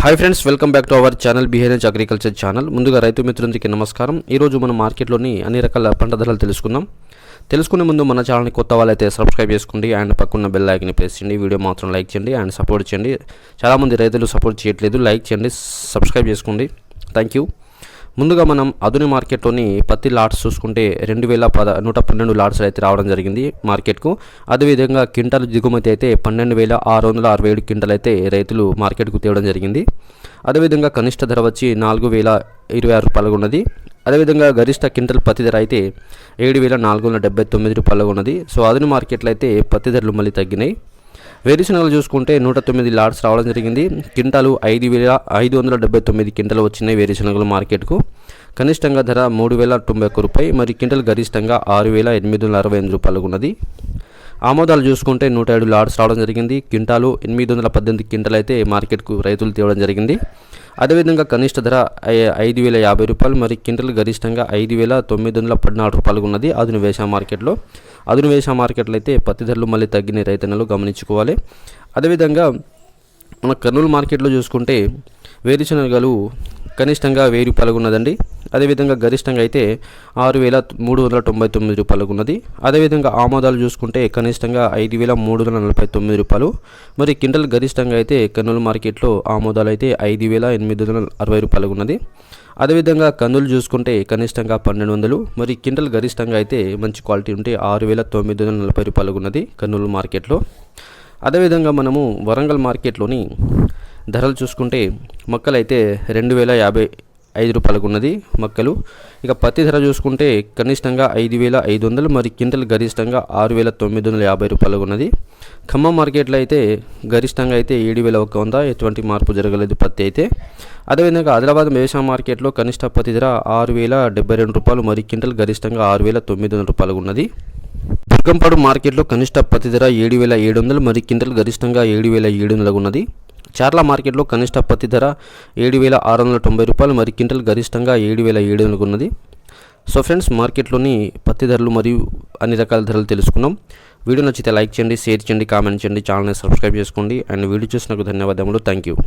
Hi friends, welcome back to our channel behaviour agriculture channel. ముందుగా రైతు మిత్రులందరికీ నమస్కారం. ఈరోజు మనం మార్కెట్లోని అన్ని రకాల పంట ధరలు తెలుసుకునే ముందు మన ఛానల్ని కొత్త వాళ్ళైతే సబ్స్క్రైబ్ చేసుకోండి అండ్ పక్కన బెల్ ఐకాన్ని ప్రెస్ చేయండి. వీడియో మాత్రం లైక్ చేయండి అండ్ సపోర్ట్ చేయండి. చాలామంది రైతులు సపోర్ట్ చేయట్లేదు, లైక్ చేయండి, సబ్స్క్రైబ్ చేసుకోండి. Thank you. ముందుగా మనం అదుని మార్కెట్లోని పత్తి లాట్స్ చూసుకుంటే 2112 లాట్స్ అయితే రావడం జరిగింది మార్కెట్కు. అదేవిధంగా క్వింటాల్ దిగుమతి అయితే 12,667 క్వింటాల్ అయితే రైతులు మార్కెట్కు తేవడం జరిగింది. అదేవిధంగా కనిష్ట ధర వచ్చి 4,026 రూపాయలుగా ఉన్నది. అదేవిధంగా గరిష్ట క్వింటల్ పత్తి ధర అయితే 7,479 రూపాయలుగా ఉన్నది. సో అదుని మార్కెట్లో అయితే పత్తి ధరలు మళ్ళీ తగ్గినాయి. వేరుశనగలు చూసుకుంటే 109 లాట్స్ రావడం జరిగింది. క్వింటాలు 5,579 క్వింటాలు వచ్చినాయి వేరుశనగలు మార్కెట్కు. కనిష్టంగా ధర 3,091 రూపాయి, మరి క్వింటల్ గరిష్టంగా 6,868 రూపాయలు ఉన్నది. ఆమోదాలు చూసుకుంటే 107 లాట్స్ రావడం జరిగింది. క్వింటాలు 818 క్వింటాలు అయితే మార్కెట్కు రైతులు తేవడం జరిగింది. అదేవిధంగా కనిష్ట ధర 5,050 రూపాయలు, మరి క్వింటల్ గరిష్టంగా 5,914 రూపాయలు ఉన్నది అదును వేసా మార్కెట్లో. అదును వేసా మార్కెట్లో అయితే పత్తి ధరలు మళ్ళీ తగ్గిన రైతన్నలు గమనించుకోవాలి. అదేవిధంగా మన కర్నూలు మార్కెట్లో చూసుకుంటే వేరుశనగలు కనిష్టంగా 1,000 రూపాయలు ఉన్నదండి. అదేవిధంగా గరిష్టంగా అయితే 6,399 రూపాయలు ఉన్నది. అదేవిధంగా ఆమోదాలు చూసుకుంటే కనిష్టంగా 5,349 రూపాయలు, మరి క్వింటల్ గరిష్టంగా అయితే కర్నూలు మార్కెట్లో ఆమోదాలు అయితే 5,860 రూపాయలు ఉన్నది. అదేవిధంగా కందులు చూసుకుంటే కనిష్టంగా 1,200, మరి క్వింటల్ గరిష్టంగా అయితే మంచి క్వాలిటీ ఉంటే 6,940 రూపాయలు ఉన్నది కర్నూలు మార్కెట్లో. అదేవిధంగా మనము వరంగల్ మార్కెట్లోని ధరలు చూసుకుంటే మొక్కలు అయితే 2,055 రూపాయలకు ఉన్నది మొక్కలు. ఇక పత్తి ధర చూసుకుంటే కనిష్టంగా 5,500, మరి క్వింటల్ గరిష్టంగా 6,950 రూపాయలకు ఉన్నది. ఖమ్మం మార్కెట్లో అయితే గరిష్టంగా అయితే 7,100, ఎటువంటి మార్పు జరగలేదు పత్తి అయితే. అదేవిధంగా ఆదిలాబాద్ వ్యవసాయ మార్కెట్లో కనిష్ట పత్తి ధర 6,072 రూపాయలు, మరి క్వింటల్ గరిష్టంగా 6,900 రూపాయలు ఉన్నది. దుర్గంపాడు మార్కెట్లో కనిష్ట పత్తి ధర 7,700, మరి క్వింటల్ గరిష్టంగా 7,700 ఉన్నది. చార్ల మార్కెట్లో కనిష్ట పత్తి ధర 7,690 రూపాయలు, మరి క్వింటల్ గరిష్టంగా 7,700 ఉన్నది. సో ఫ్రెండ్స్, మార్కెట్లోని పత్తి ధరలు మరియు అన్ని రకాల ధరలు తెలుసుకున్నాం. వీడియో నచ్చితే లైక్ చేయండి, షేర్ చేయండి, కామెంట్ చేయండి, ఛానల్ని సబ్స్క్రైబ్ చేసుకోండి అండ్ వీడియో చూసినందుకు ధన్యవాదములు. Thank you.